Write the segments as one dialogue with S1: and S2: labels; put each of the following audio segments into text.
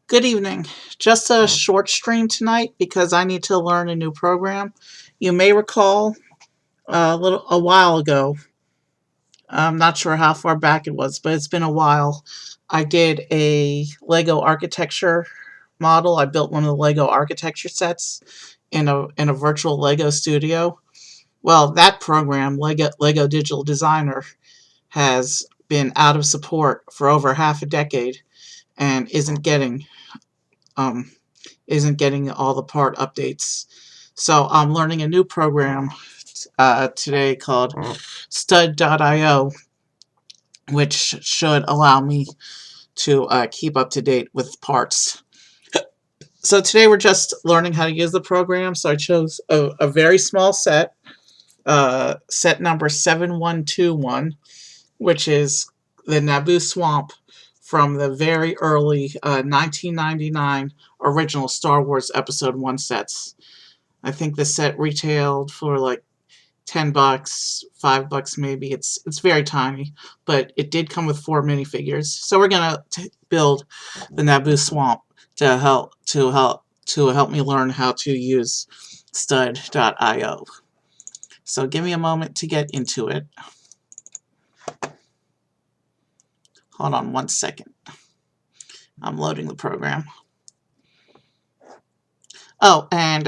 S1: Good evening. Just a short stream tonight because I need to learn a new program. You may recall a while ago. I'm not sure how far back it was, but it's been a while. I did a Lego architecture model. I built one of the Lego architecture sets in a virtual Lego studio. Well, that program, Lego Digital Designer, has been out of support for over half a decade and um, isn't getting all the part updates. So I'm learning a new program today called Stud.io, which should allow me to keep up to date with parts. So today we're just learning how to use the program. So I chose a very small set, set number 7121, which is the Naboo Swamp from the very early 1999 original Star Wars Episode 1 sets. I think the set retailed for like $10, $5 maybe. It's very tiny, but it did come with 4 minifigures. So we're gonna build the Naboo Swamp to help me learn how to use Stud.io. So give me a moment to get into it. Hold on one second. I'm loading the program. Oh, and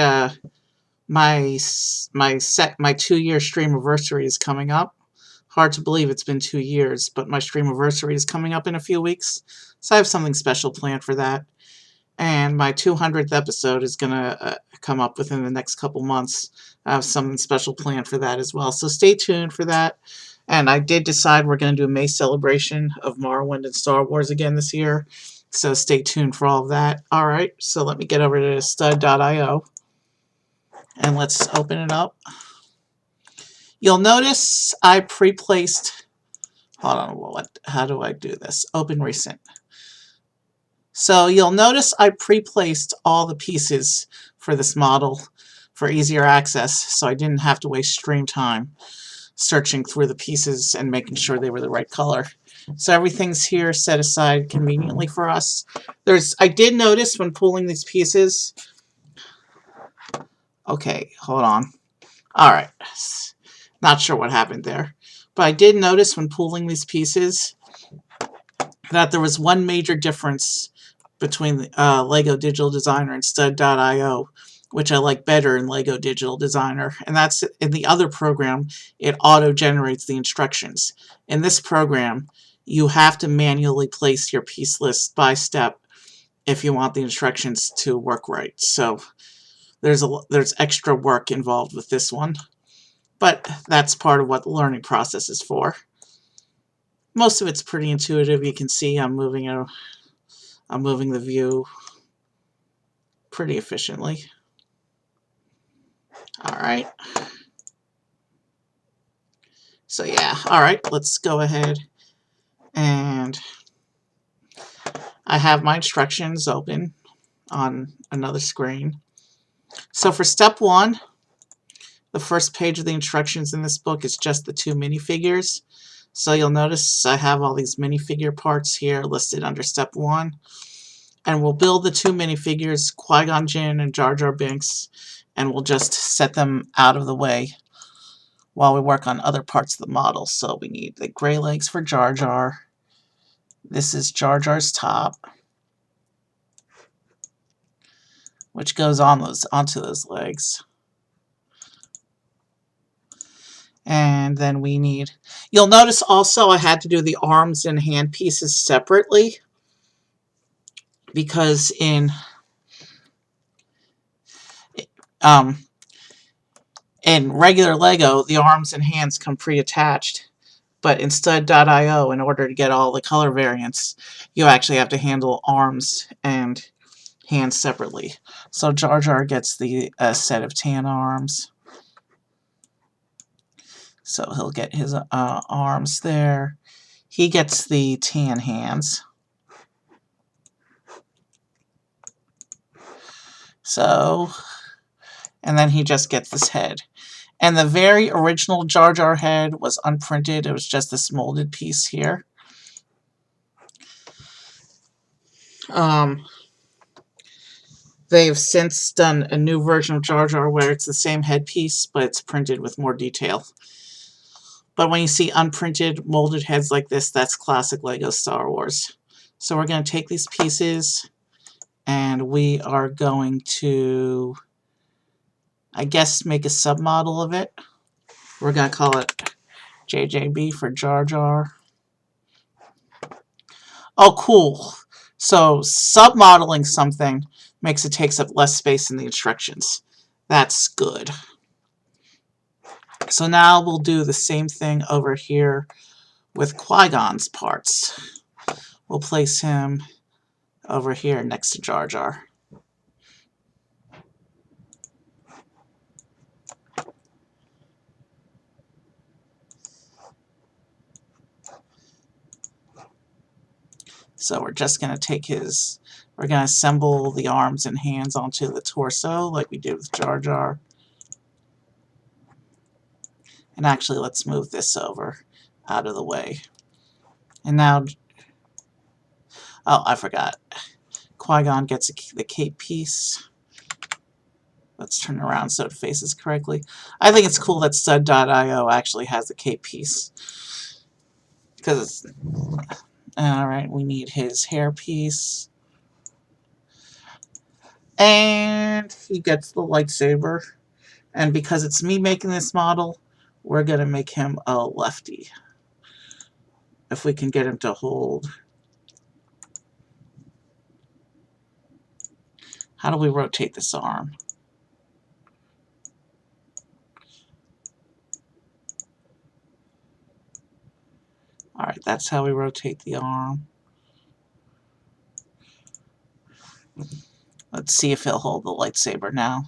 S1: my 2-year streamiversary is coming up. Hard to believe it's been 2 years, but my streamiversary is coming up in a few weeks, so I have something special planned for that. And my 200th episode is gonna come up within the next couple months. I have something special planned for that as well, so stay tuned for that. And I did decide we're going to do a May celebration of Morrowind and Star Wars again this year, so stay tuned for all of that. Alright, so let me get over to stud.io and let's open it up. You'll notice I pre-placed, hold on, how do I do this? Open recent. So you'll notice I pre-placed all the pieces for this model for easier access, so I didn't have to waste stream time searching through the pieces and making sure they were the right color. So everything's here set aside conveniently for us. I did notice when pulling these pieces, okay, hold on. Alright, not sure what happened there. But I did notice when pulling these pieces that there was one major difference between Lego Digital Designer and Stud.io, which I like better in Lego Digital Designer, and that's in the other program, it auto-generates the instructions. In this program, you have to manually place your piece list by step if you want the instructions to work right. So there's extra work involved with this one, but that's part of what the learning process is for. Most of it's pretty intuitive. You can see I'm moving the view pretty efficiently. Alright. So yeah, alright, let's go ahead and I have my instructions open on another screen. So for step 1, the first page of the instructions in this book is just the 2 minifigures. So you'll notice I have all these minifigure parts here listed under step 1. And we'll build the 2 minifigures, Qui-Gon Jinn and Jar Jar Binks, and we'll just set them out of the way while we work on other parts of the model. So we need the gray legs for Jar Jar. This is Jar Jar's top, which goes onto those legs. And then we need, you'll notice also I had to do the arms and hand pieces separately because in regular Lego, the arms and hands come pre-attached, but in Stud.io, in order to get all the color variants, you actually have to handle arms and hands separately. So Jar Jar gets the set of tan arms. So he'll get his arms there. He gets the tan hands. So, and then he just gets this head. And the very original Jar Jar head was unprinted. It was just this molded piece here. They've since done a new version of Jar Jar where it's the same headpiece, but it's printed with more detail. But when you see unprinted molded heads like this, that's classic Lego Star Wars. So we're going to take these pieces and we are going to, I guess, make a submodel of it. We're going to call it JJB for Jar Jar. Oh, cool. So submodeling something makes it takes up less space in the instructions. That's good. So now we'll do the same thing over here with Qui-Gon's parts. We'll place him over here next to Jar Jar. So we're just going to take his, we're going to assemble the arms and hands onto the torso like we did with Jar Jar. And actually, let's move this over out of the way. And now, oh, I forgot. Qui-Gon gets the cape piece. Let's turn it around so it faces correctly. I think it's cool that Stud.io actually has the cape piece. Because, alright, we need his hair piece. And he gets the lightsaber. And because it's me making this model, we're going to make him a lefty. If we can get him to hold. How do we rotate this arm? Alright, that's how we rotate the arm. Let's see if he'll hold the lightsaber now.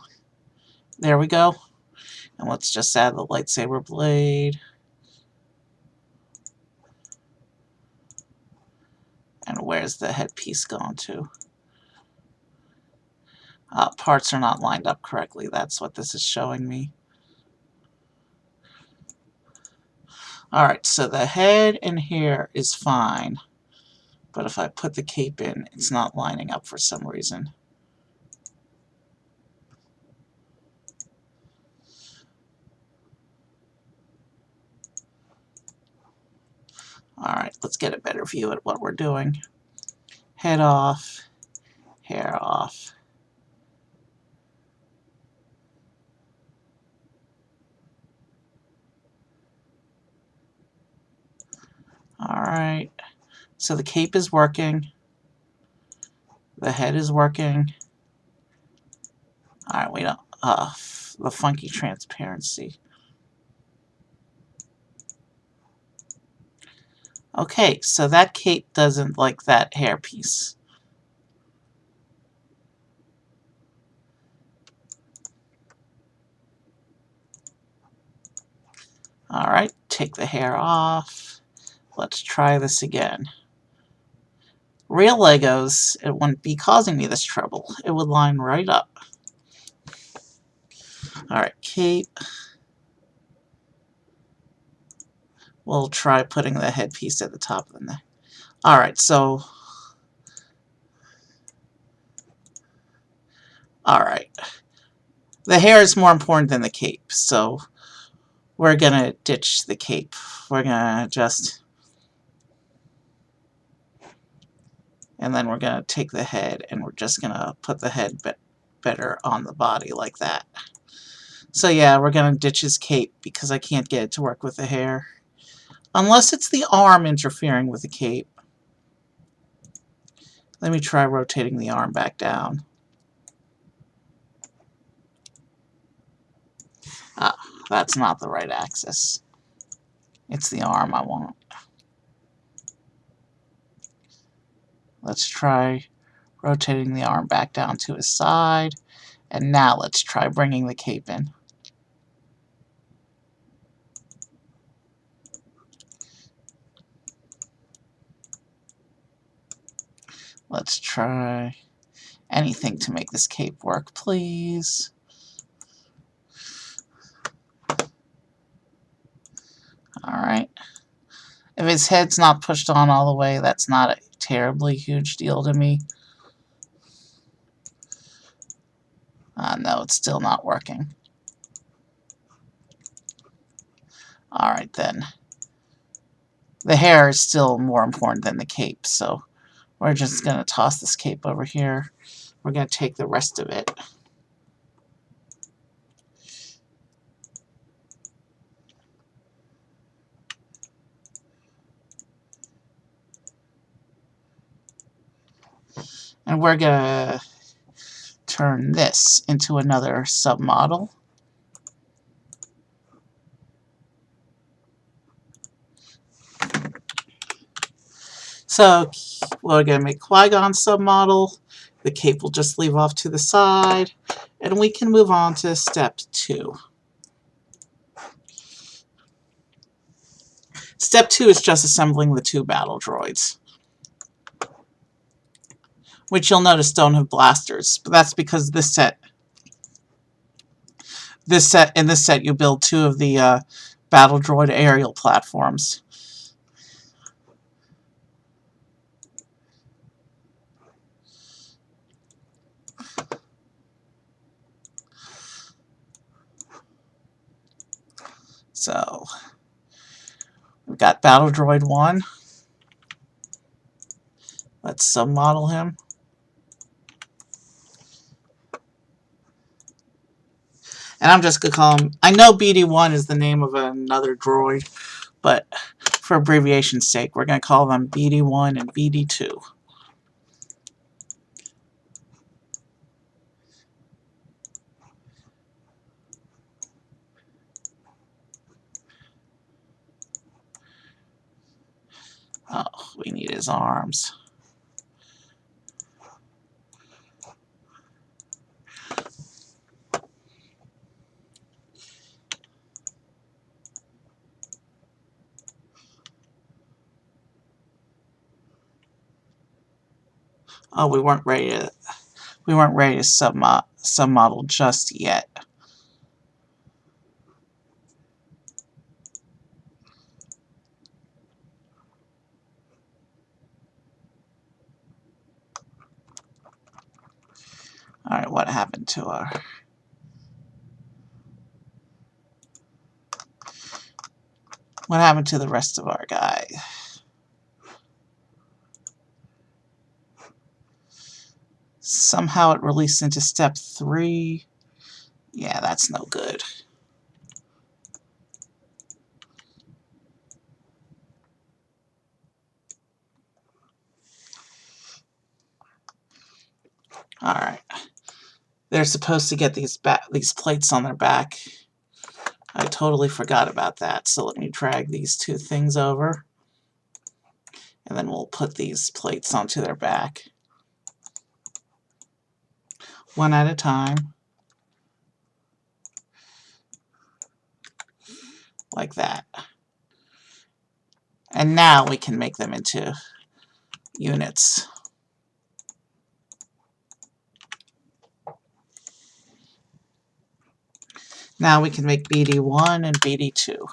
S1: There we go. And let's just add the lightsaber blade. And where's the headpiece going to? Parts are not lined up correctly. That's what this is showing me. Alright, so the head and hair is fine. But if I put the cape in, it's not lining up for some reason. Alright, let's get a better view at what we're doing. Head off, hair off. Alright, so the cape is working. The head is working. Alright, we don't, the funky transparency. Okay, so that cape doesn't like that hairpiece. Alright, take the hair off. Let's try this again. Real Legos, it wouldn't be causing me this trouble. It would line right up. Alright, cape. We'll try putting the headpiece at the top of the neck. Alright, so... Alright. The hair is more important than the cape, so we're gonna ditch the cape. We're gonna just... And then we're gonna take the head and we're just gonna put the head better on the body like that. So yeah, we're gonna ditch his cape because I can't get it to work with the hair. Unless it's the arm interfering with the cape. Let me try rotating the arm back down. That's not the right axis. It's the arm I want. Let's try rotating the arm back down to his side. And now let's try bringing the cape in. Let's try anything to make this cape work, please. Alright. If his head's not pushed on all the way, that's not a terribly huge deal to me. No, it's still not working. Alright then. The hair is still more important than the cape, so we're just going to toss this cape over here. We're going to take the rest of it. And we're going to turn this into another submodel. So we're going to make Qui-Gon submodel. The cape will just leave off to the side. And we can move on to step 2. Step 2 is just assembling the 2 battle droids, which you'll notice don't have blasters, but that's because in this set you build 2 of the battle droid aerial platforms. So we've got battle droid 1. Let's submodel him. And I'm just going to call him, I know BD1 is the name of another droid, but for abbreviation's sake, we're going to call them BD1 and BD2. Oh, we need his arms. Oh, we weren't ready to submodel just yet. Alright, what happened to our... What happened to the rest of our guy? Somehow it released into step 3. Yeah, that's no good. Alright. They're supposed to get these plates on their back. I totally forgot about that, so let me drag these 2 things over. And then we'll put these plates onto their back. One at a time. Like that. And now we can make them into units. Now we can make BD1 and BD2.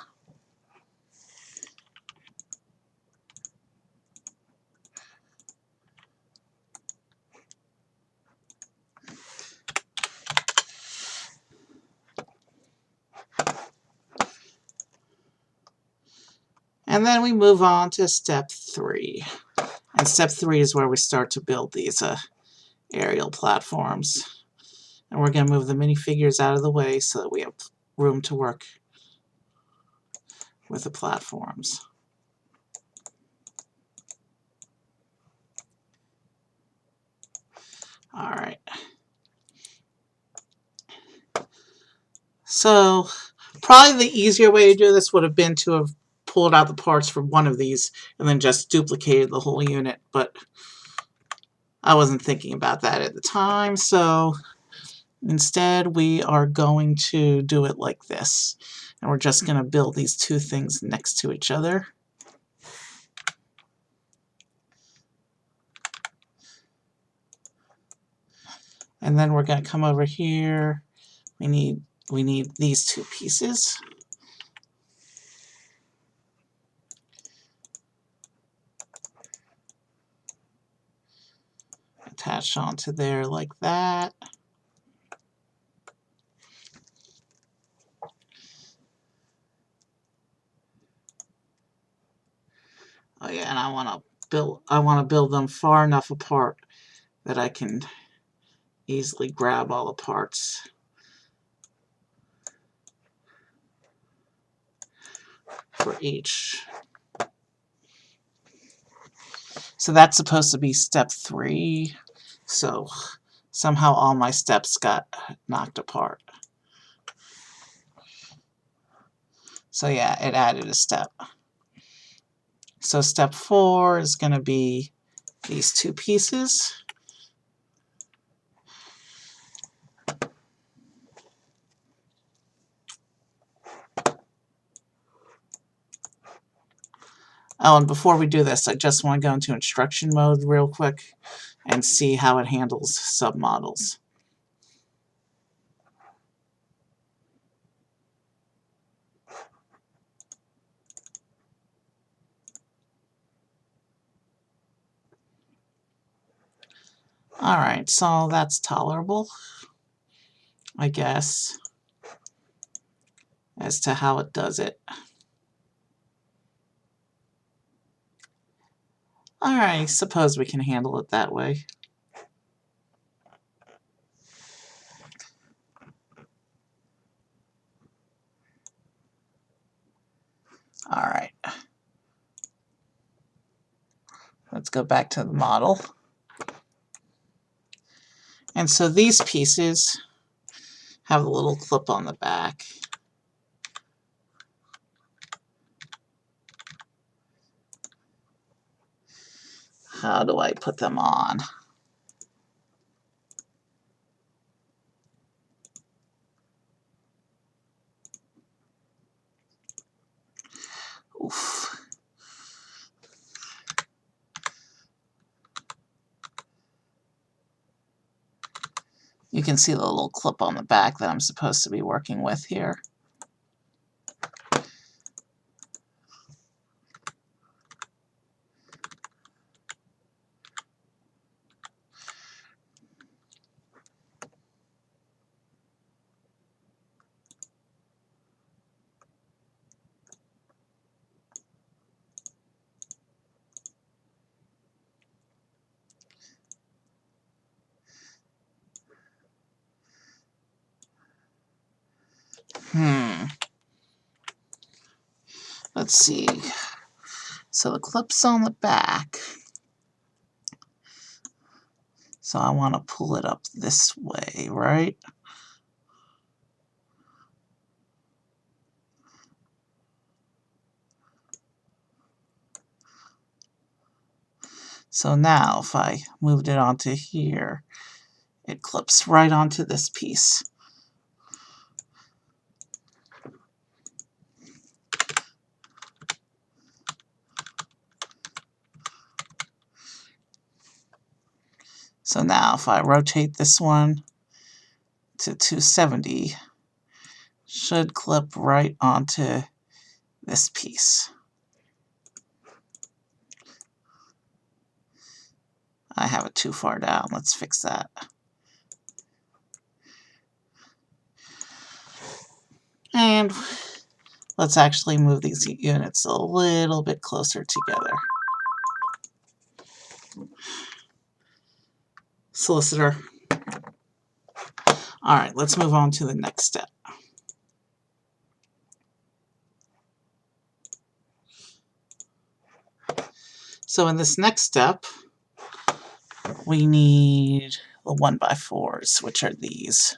S1: And then we move on to step 3. And step 3 is where we start to build these aerial platforms. And we're going to move the minifigures out of the way so that we have room to work with the platforms. Alright. So, probably the easier way to do this would have been to have pulled out the parts for one of these and then just duplicated the whole unit, but I wasn't thinking about that at the time, so instead we are going to do it like this. And we're just going to build these 2 things next to each other. And then we're going to come over here. We need these two pieces. Attach onto there like that. Oh yeah, and I want to build them far enough apart that I can easily grab all the parts. For each. So that's supposed to be step 3. So somehow all my steps got knocked apart. So yeah, it added a step. So step 4 is going to be these two pieces. Oh, and before we do this, I just want to go into instruction mode real quick and see how it handles submodels. Alright, so that's tolerable, I guess, as to how it does it. Alright, suppose we can handle it that way. Alright. Let's go back to the model. And so these pieces have a little clip on the back. How do I put them on? Oof. You can see the little clip on the back that I'm supposed to be working with here. Let's see. So the clip's on the back. So I want to pull it up this way, right? So now if I moved it onto here, it clips right onto this piece. So now if I rotate this one to 270, should clip right onto this piece. I have it too far down. Let's fix that. And let's actually move these units a little bit closer together. Solicitor. Alright, let's move on to the next step. So in this next step, we need the 1x4s, which are these.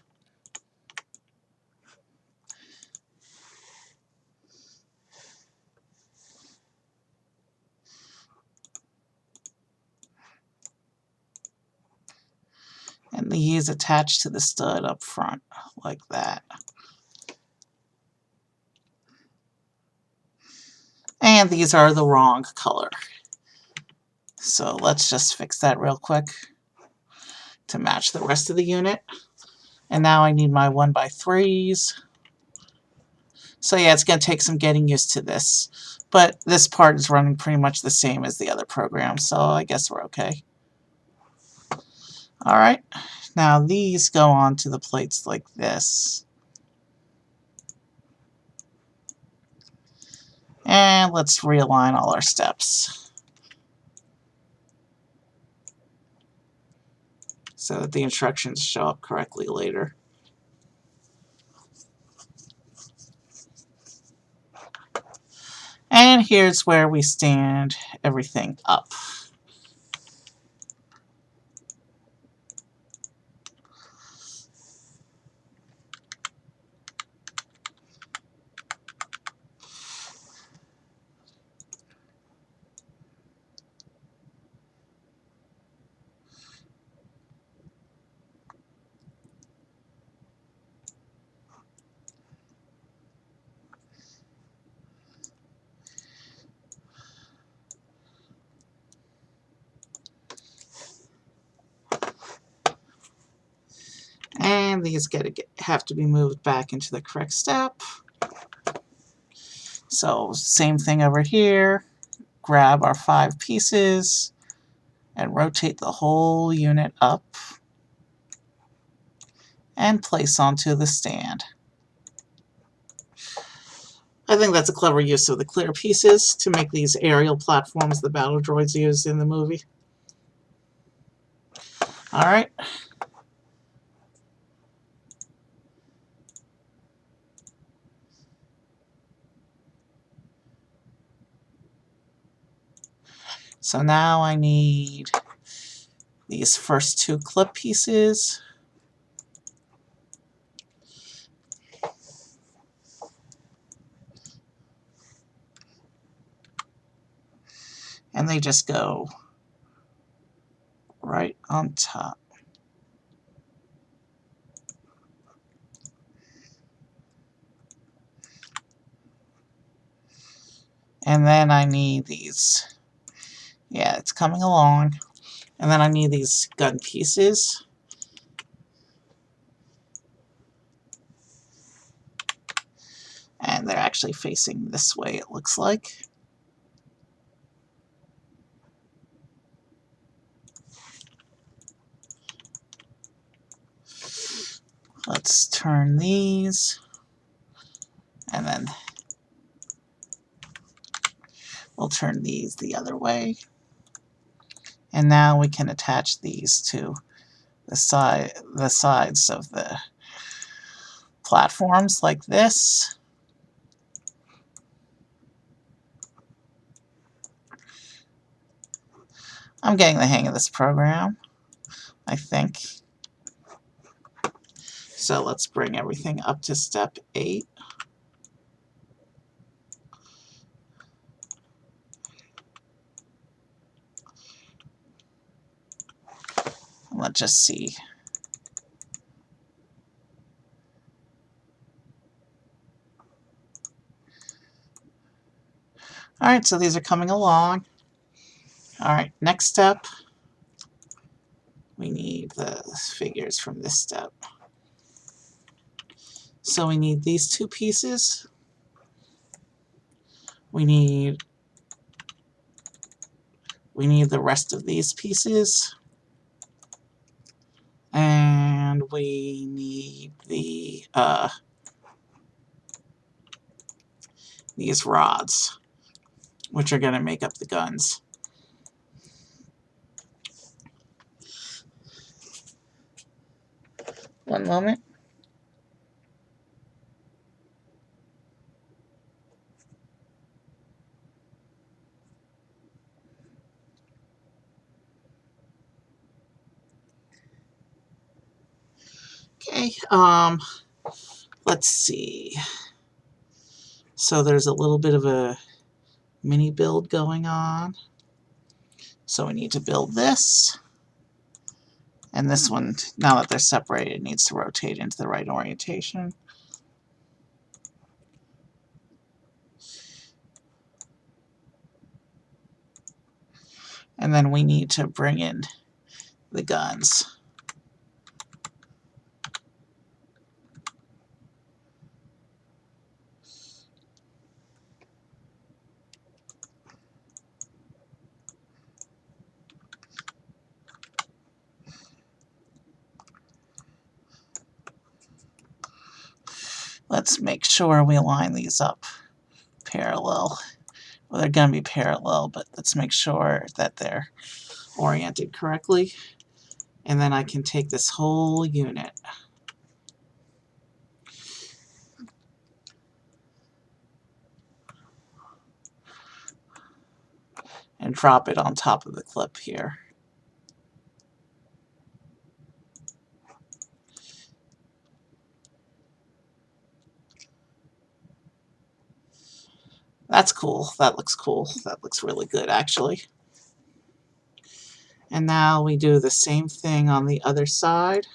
S1: And these attach to the stud up front, like that. And these are the wrong color. So let's just fix that real quick to match the rest of the unit. And now I need my 1x3s. So yeah, it's going to take some getting used to this. But this part is running pretty much the same as the other program, so I guess we're okay. Alright, now these go onto the plates like this. And let's realign all our steps so that the instructions show up correctly later. And here's where we stand everything up. And these have to be moved back into the correct step. So same thing over here. Grab our 5 pieces and rotate the whole unit up and place onto the stand. I think that's a clever use of the clear pieces to make these aerial platforms the battle droids used in the movie. Alright. So now I need these first 2 clip pieces. And they just go right on top. And then I need these. Yeah, it's coming along. And then I need these gun pieces. And they're actually facing this way, it looks like. Let's turn these. And then we'll turn these the other way. And now we can attach these to the sides of the platforms like this. I'm getting the hang of this program, I think. So let's bring everything up to step 8. And let's just see. Alright, so these are coming along. Alright, next step. We need the figures from this step. So we need these 2 pieces. We need the rest of these pieces. And we need these rods, which are going to make up the guns. One moment. Okay, let's see. So there's a little bit of a mini build going on. So we need to build this. And this one, now that they're separated, needs to rotate into the right orientation. And then we need to bring in the guns. Let's make sure we line these up parallel. Well, they're going to be parallel, but let's make sure that they're oriented correctly. And then I can take this whole unit and drop it on top of the clip here. That's cool. That looks cool. That looks really good, actually. And now we do the same thing on the other side.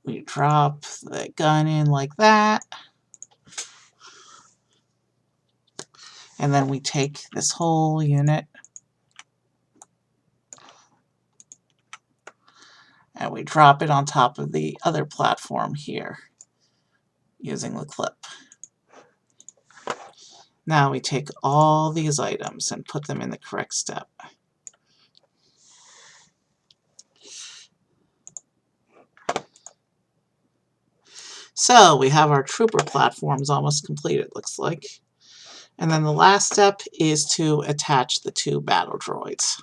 S1: We drop the gun in like that. And then we take this whole unit and we drop it on top of the other platform here using the clip. Now we take all these items and put them in the correct step. So we have our trooper platforms almost complete, it looks like. And then the last step is to attach the two battle droids.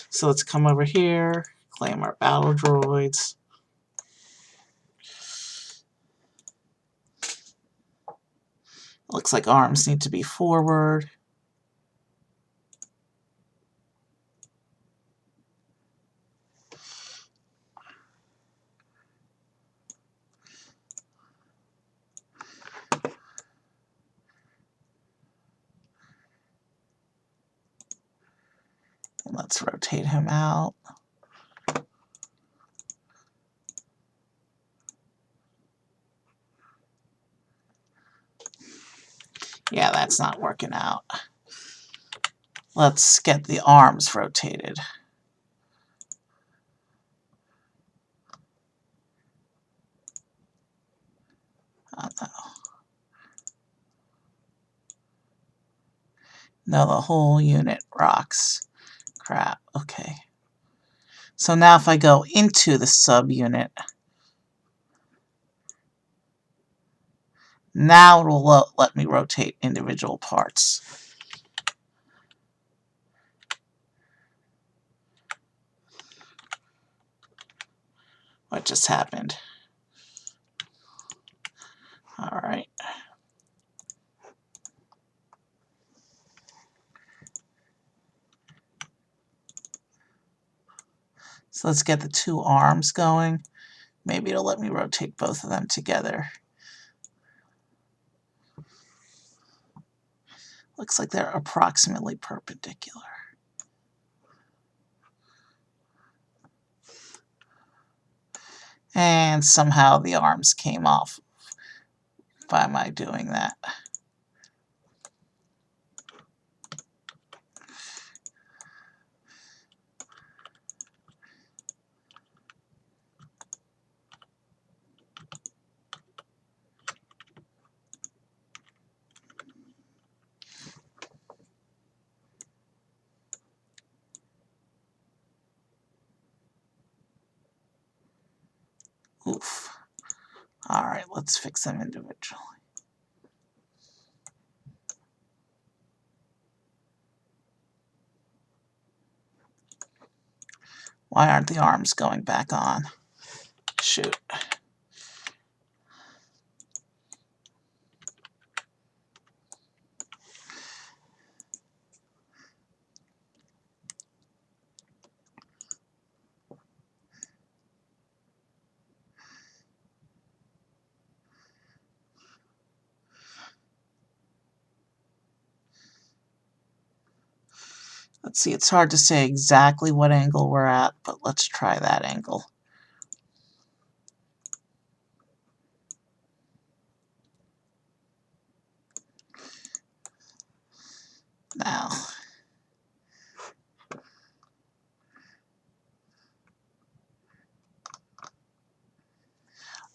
S1: So let's come over here, claim our battle droids. Looks like arms need to be forward. And let's rotate him out. Yeah, that's not working out. Let's get the arms rotated. Oh, no. No, the whole unit rocks. Crap. Okay. So now if I go into the subunit, now it will let me rotate individual parts. What just happened? All right. So let's get the two arms going. Maybe it'll let me rotate both of them together. Looks like they're approximately perpendicular. And somehow the arms came off by my doing that. Oof. All right, let's fix them individually. Why aren't the arms going back on? Shoot. Let's see, it's hard to say exactly what angle we're at, but let's try that angle. Nah,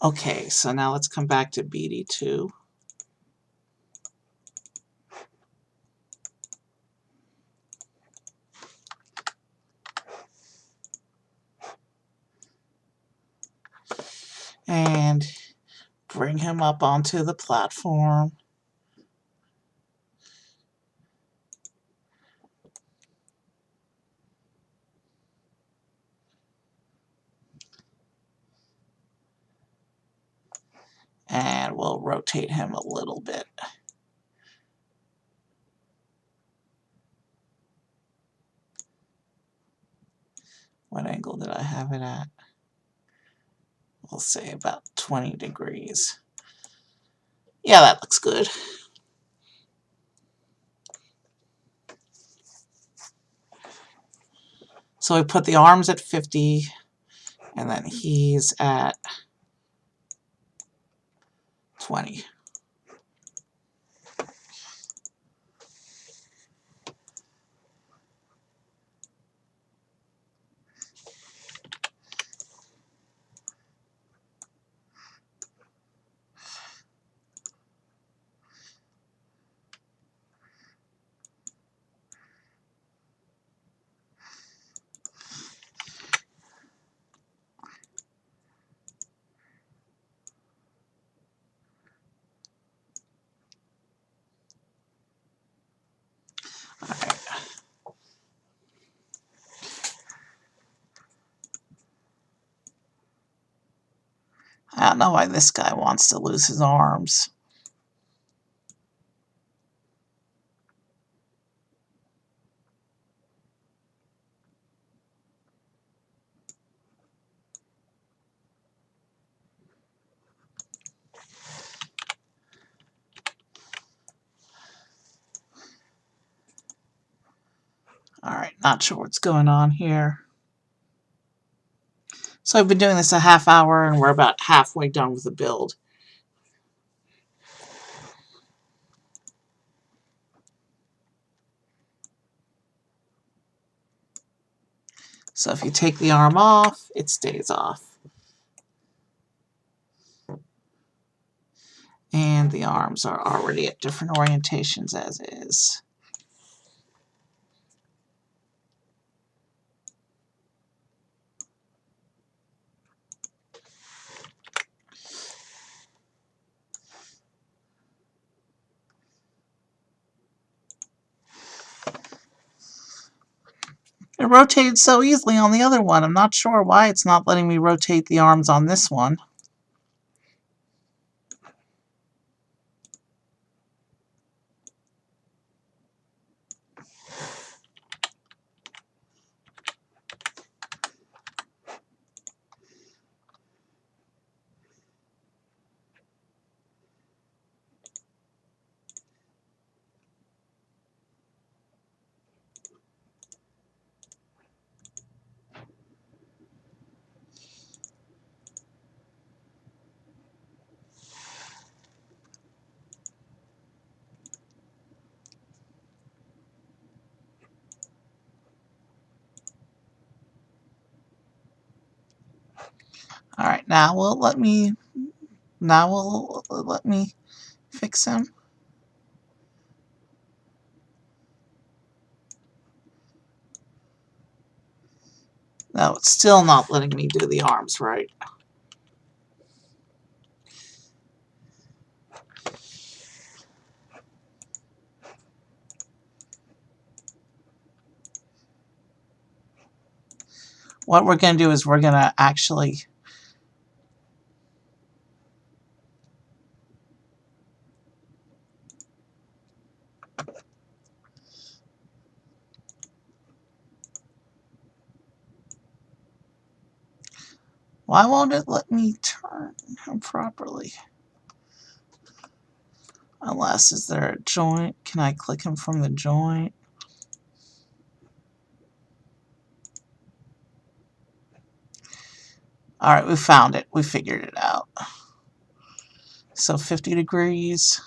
S1: Okay, so now let's come back to BD2. And bring him up onto the platform. And we'll rotate him a little bit. What angle did I have it at? We'll say about 20 degrees. Yeah, that looks good. So we put the arms at 50, and then he's at 20. Alright. I don't know why this guy wants to lose his arms. Alright, not sure what's going on here. So I've been doing this a half hour, and we're about halfway done with the build. So if you take the arm off, it stays off. And the arms are already at different orientations as is. It rotated so easily on the other one. I'm not sure why it's not letting me rotate the arms on this one. Alright, now will let me fix him. No, it's still not letting me do the arms right. What we're going to do is we're going to actually why won't it let me turn him properly? Unless, is there a joint? Can I click him from the joint? Alright, we found it. We figured it out. So 50 degrees.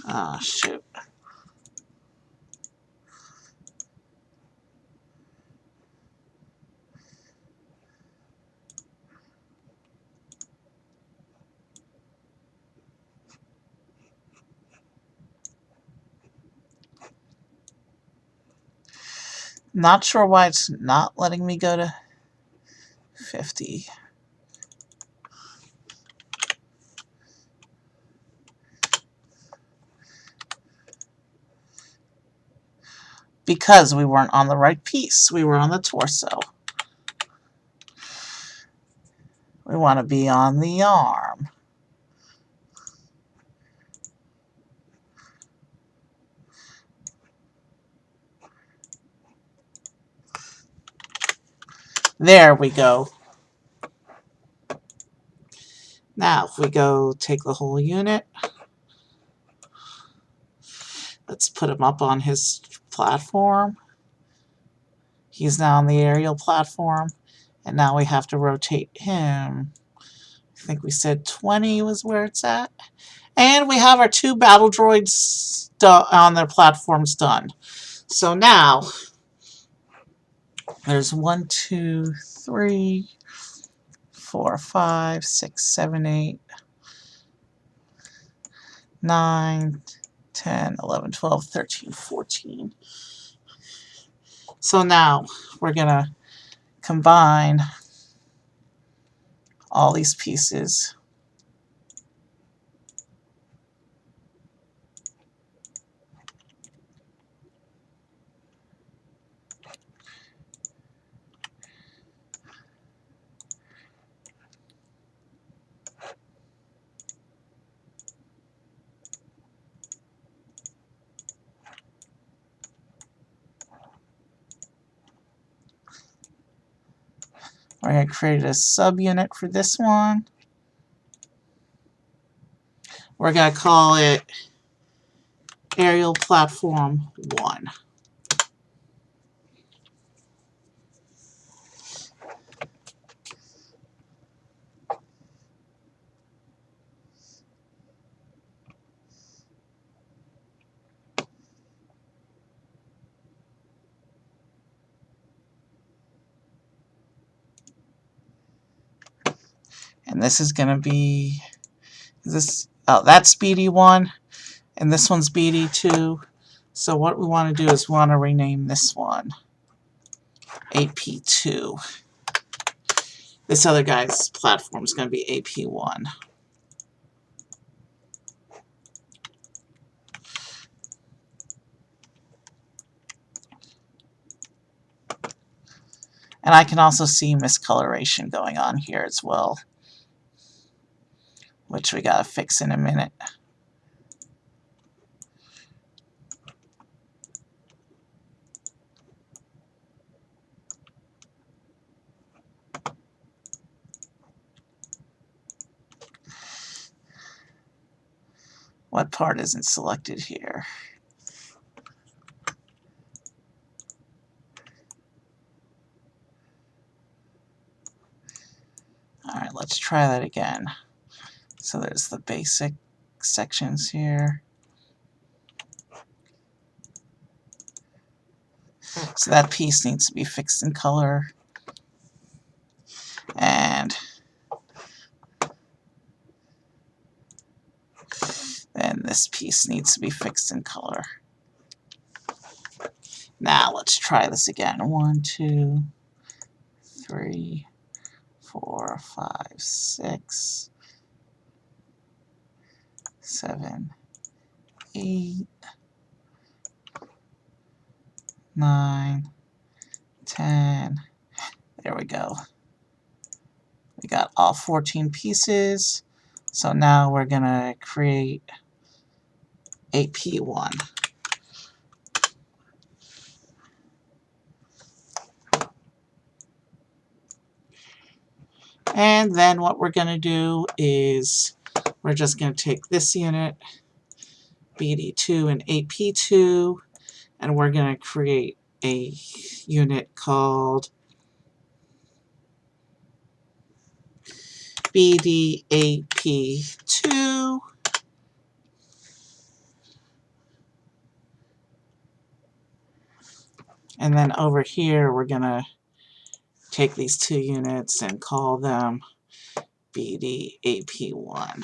S1: Ah, shoot. Not sure why it's not letting me go to 50. Because we weren't on the right piece. We were on the torso. We want to be on the arm. There we go. Now, if we go take the whole unit, let's put him up on his platform. He's now on the aerial platform, and now we have to rotate him. I think we said 20 was where it's at. And we have our 2 battle droids on their platforms done. So now, there's 1, 2, 3, 4, 5, 6, 7, 8, 9, 10, 11, 12, 13, 14. So now we're going to combine all these pieces. We're going to create a subunit for this one. We're going to call it Aerial Platform 1. And this is going to be this. Oh, that's BD1, and this one's BD2. So what we want to do is we want to rename this one AP2. This other guy's platform is going to be AP1. And I can also see miscoloration going on here as well, which we got to fix in a minute. What part isn't selected here? Alright, let's try that again. So there's the basic sections here. So that piece needs to be fixed in color. And then this piece needs to be fixed in color. Now let's try this again. 1, 2, 3, 4, 5, 6, 7, 8, 9, 10. There we go. We got all 14 pieces. So now we're going to create AP1. And then what we're going to do is we're just going to take this unit, BD2 and AP2, and we're going to create a unit called BDAP2. And then over here, we're going to take these 2 units and call them BDAP1.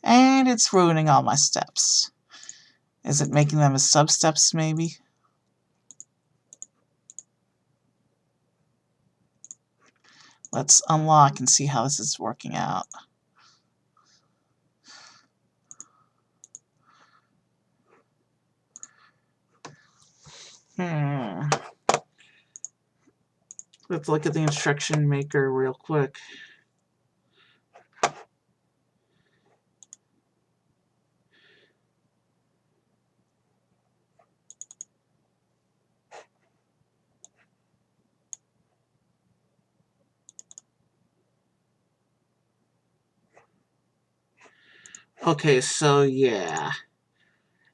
S1: And it's ruining all my steps. Is it making them as sub-steps, maybe? Let's unlock and see how this is working out. Let's look at the instruction maker real quick. Okay, so yeah.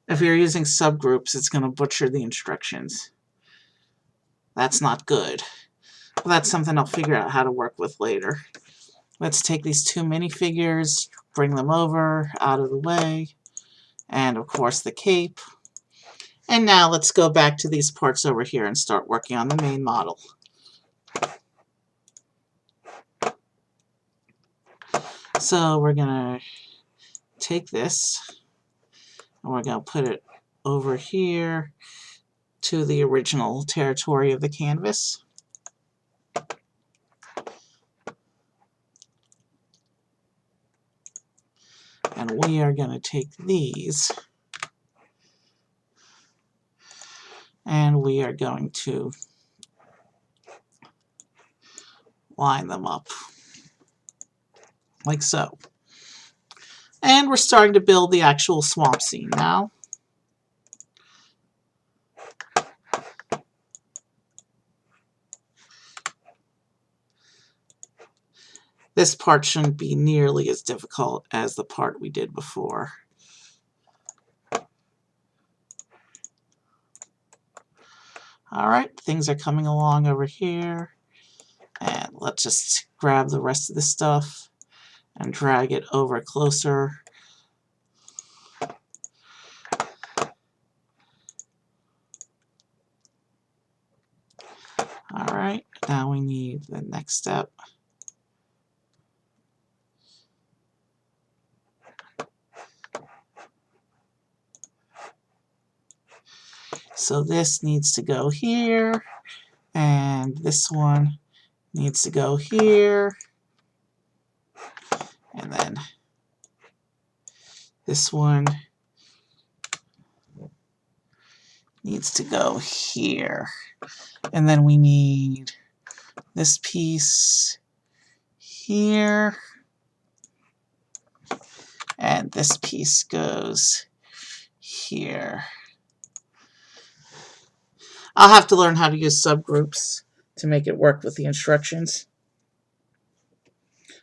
S1: If you're using subgroups, it's going to butcher the instructions. That's not good. But that's something I'll figure out how to work with later. Let's take these 2 minifigures, bring them over, out of the way, and of course the cape. And now let's go back to these parts over here and start working on the main model. So we're going to take this, and we're going to put it over here to the original territory of the canvas. And we are going to take these, and we are going to line them up like so. And we're starting to build the actual swamp scene now. This part shouldn't be nearly as difficult as the part we did before. Alright, things are coming along over here. And let's just grab the rest of the stuff and drag it over closer. Alright, now we need the next step. So this needs to go here, and this one needs to go here, and then this one needs to go here. And then we need this piece here, and this piece goes here. I'll have to learn how to use subgroups to make it work with the instructions.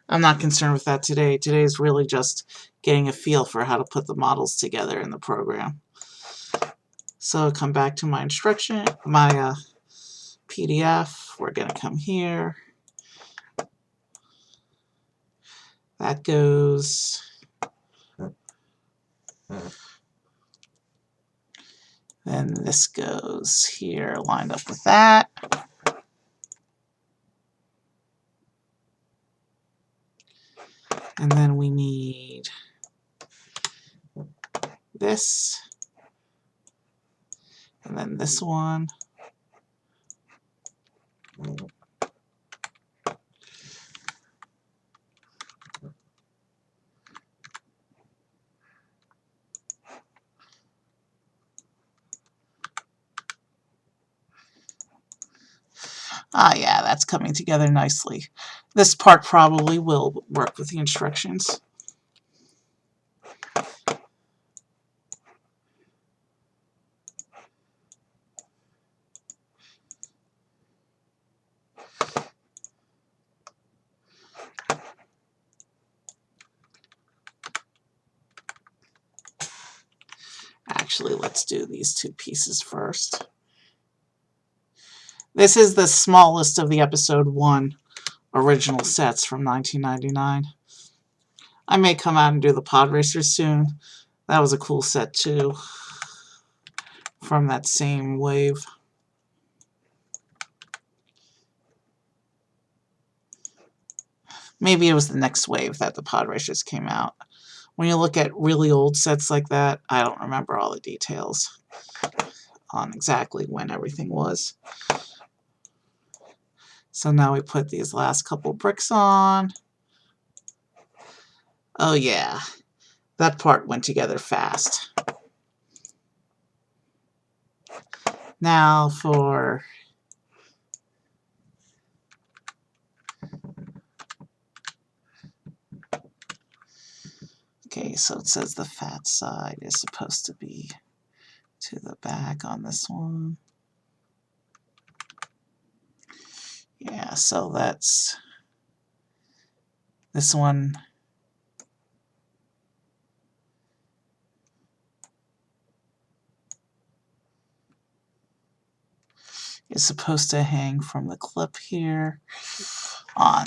S1: I'm not concerned with that today. Today is really just getting a feel for how to put the models together in the program. So come back to my instruction, my PDF. We're going to come here. That goes. Then this goes here, lined up with that. And then we need this. And then this one. Ah, yeah, that's coming together nicely. This part probably will work with the instructions. Actually, let's do these 2 pieces first. This is the smallest of the episode 1 original sets from 1999. I may come out and do the pod racers soon. That was a cool set too, from that same wave. Maybe it was the next wave that the pod racers came out. When you look at really old sets like that, I don't remember all the details on exactly when everything was. So now we put these last couple bricks on. Oh yeah, that part went together fast. Now for okay, so it says the fat side is supposed to be to the back on this one. Yeah, so that's this one. Is supposed to hang from the clip here on.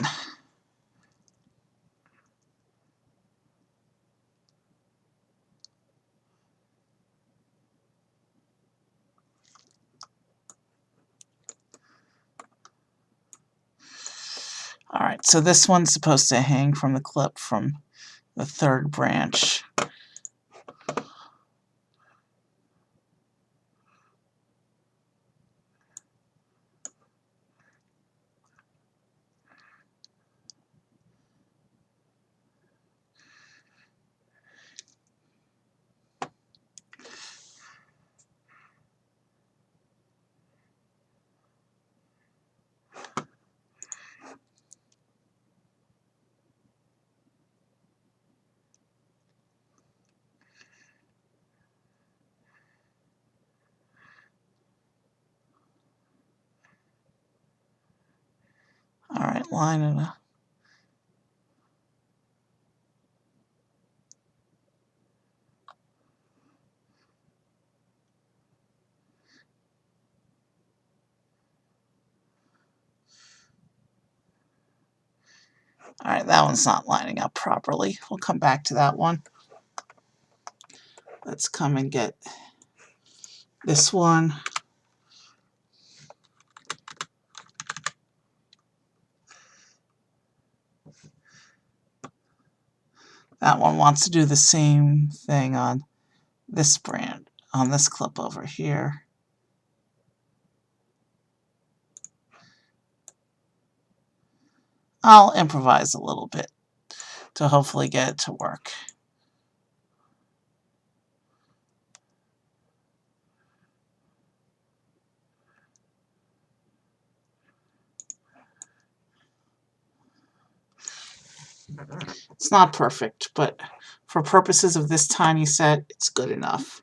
S1: Alright, so this one's supposed to hang from the clip from the third branch. Alright, line it up. Alright, that one's not lining up properly. We'll come back to that one. Let's come and get this one. That one wants to do the same thing on this brand, on this clip over here. I'll improvise a little bit to hopefully get it to work. It's not perfect, but for purposes of this tiny set, it's good enough.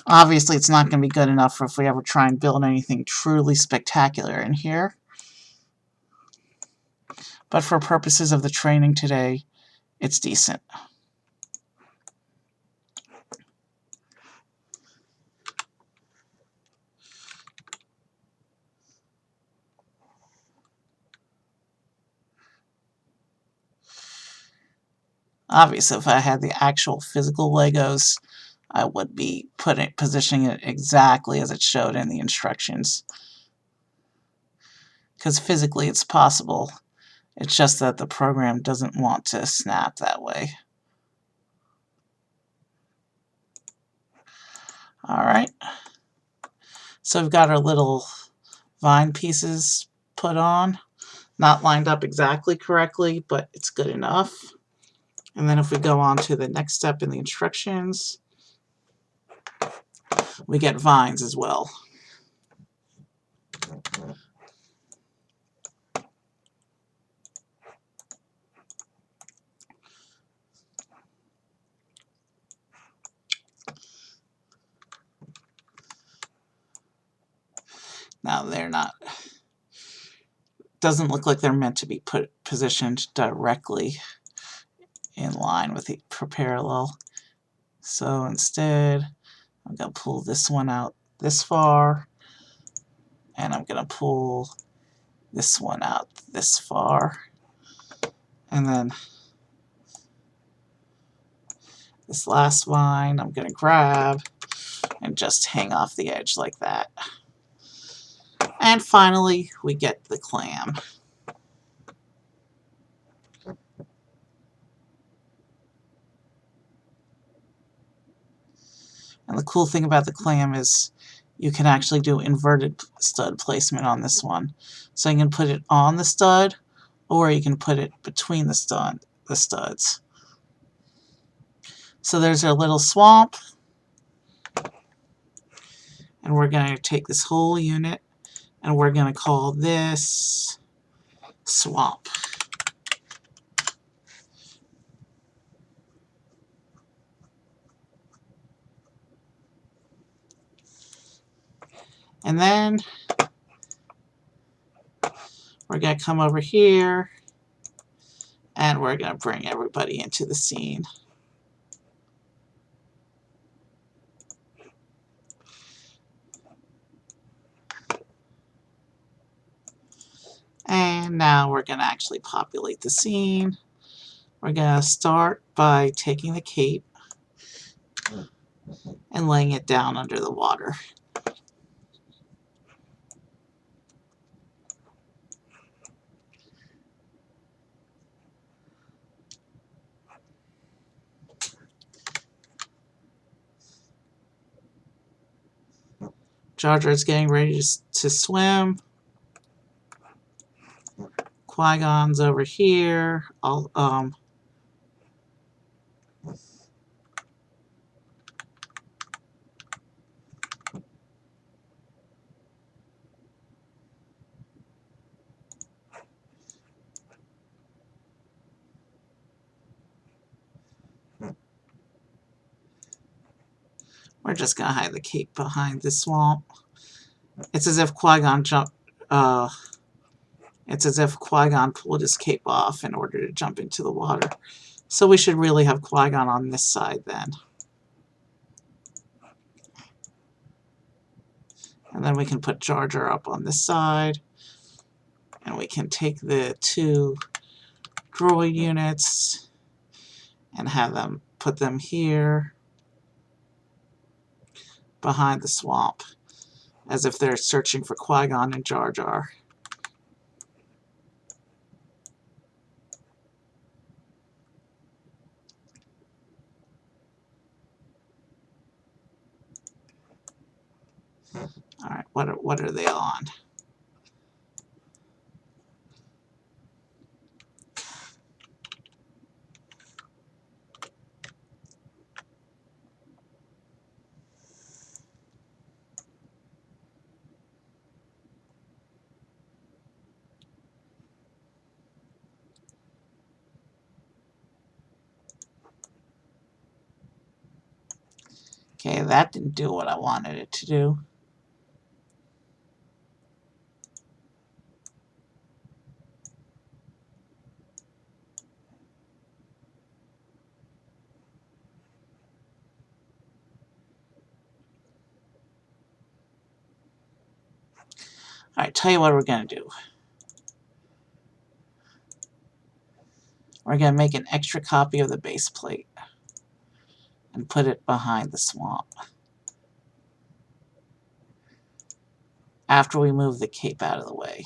S1: Obviously, it's not going to be good enough if we ever try and build anything truly spectacular in here. But for purposes of the training today, it's decent. Obviously, if I had the actual physical Legos, I would be positioning it exactly as it showed in the instructions. Because physically it's possible. It's just that the program doesn't want to snap that way. Alright. So we've got our little vine pieces put on. Not lined up exactly correctly, but it's good enough. And then if we go on to the next step in the instructions, we get vines as well. Now they're not, doesn't look like they're meant to be positioned directly in line with the parallel. So instead, I'm going to pull this one out this far, and I'm going to pull this one out this far. And then this last line I'm going to grab and just hang off the edge like that. And finally, we get the clam. And the cool thing about the clam is you can actually do inverted stud placement on this one. So you can put it on the stud, or you can put it between the studs. So there's our little swamp. And we're going to take this whole unit and we're going to call this swamp. And then we're going to come over here and we're going to bring everybody into the scene. And now we're going to actually populate the scene. We're going to start by taking the cape and laying it down under the water. Jar Jar's getting ready to swim. Qui-Gon's over here. We're just going to hide the cape behind the swamp. It's as if Qui-Gon it's as if Qui-Gon pulled his cape off in order to jump into the water. So we should really have Qui-Gon on this side then. And then we can put Jar Jar up on this side. And we can take the two droid units and have them put them here behind the swamp, as if they're searching for Qui-Gon and Jar Jar. All right, what are they on? Okay, that didn't do what I wanted it to do. All right, tell you what we're going to do. We're going to make an extra copy of the base plate and put it behind the swamp after we move the cape out of the way.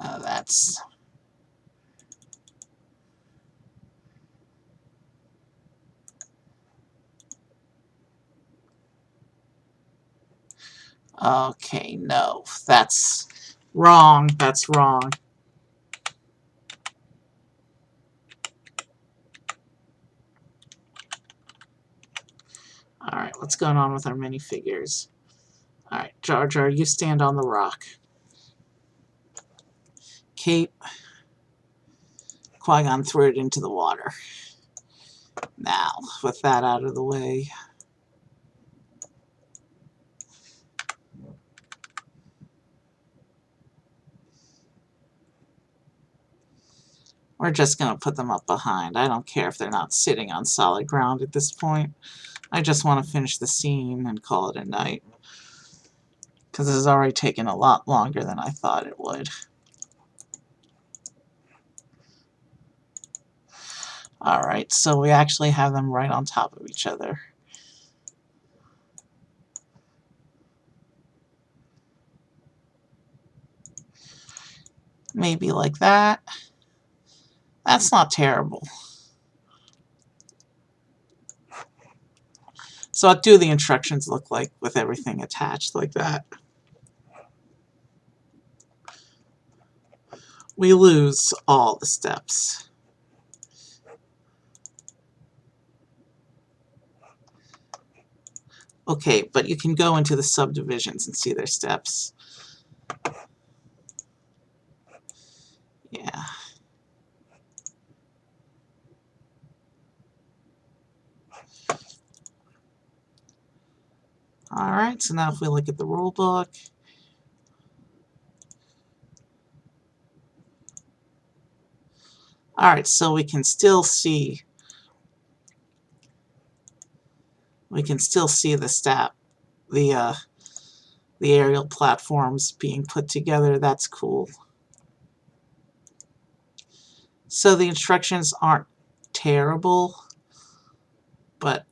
S1: Now that's okay, no, that's wrong. That's wrong. All right, what's going on with our minifigures? All right, Jar Jar, you stand on the rock. Cape, Qui-Gon threw it into the water. Now, with that out of the way, We're just going to put them up behind. I don't care if they're not sitting on solid ground at this point. I just want to finish the scene and call it a night, because this has already taken a lot longer than I thought it would. Alright, so we actually have them right on top of each other. Maybe like that. That's not terrible. So what do the instructions look like with everything attached like that? We lose all the steps. Okay, but you can go into the subdivisions and see their steps. Yeah. Alright, so now if we look at the rule book, alright, so we can still see the aerial platforms being put together. That's cool. So the instructions aren't terrible, but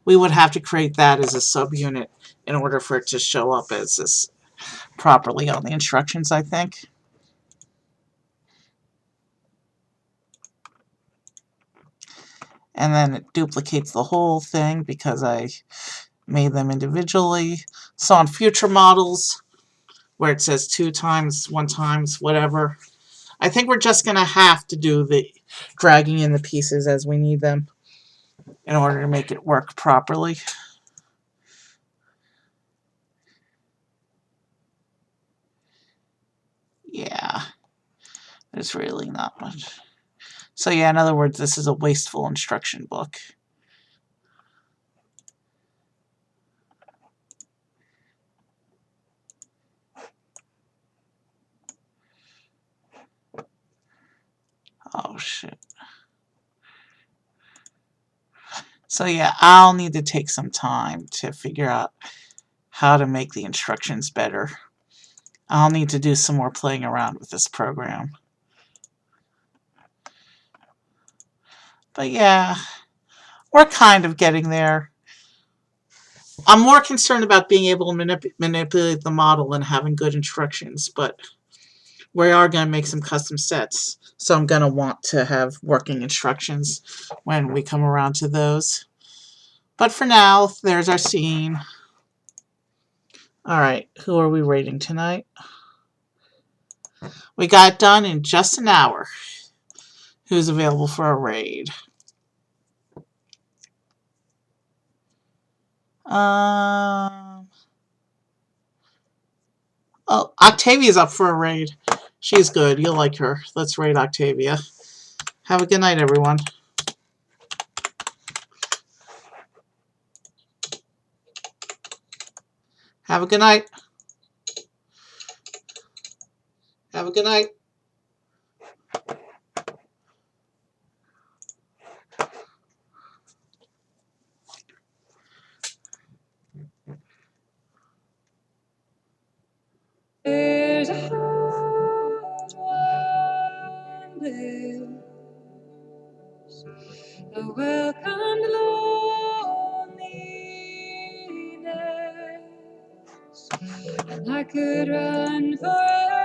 S1: we would have to create that as a subunit in order for it to show up as this properly on the instructions, I think. And then it duplicates the whole thing because I made them individually. So on future models, where it says 2 times, 1 times, whatever, I think we're just going to have to do the dragging in the pieces as we need them in order to make it work properly. Yeah, there's really not much. So yeah, in other words, this is a wasteful instruction book. Oh shit. So yeah, I'll need to take some time to figure out how to make the instructions better. I'll need to do some more playing around with this program. But yeah, we're kind of getting there. I'm more concerned about being able to manipulate the model than having good instructions, but we are going to make some custom sets, so I'm going to want to have working instructions when we come around to those. But for now, there's our scene. Alright, who are we rating tonight? We got it done in just an hour. Who's available for a raid? Oh, Octavia's up for a raid. She's good. You'll like her. Let's raid Octavia. Have a good night, everyone. Have a good night. Have a good night. There's a hot one lives, a welcomed loneliness, and I could run forever.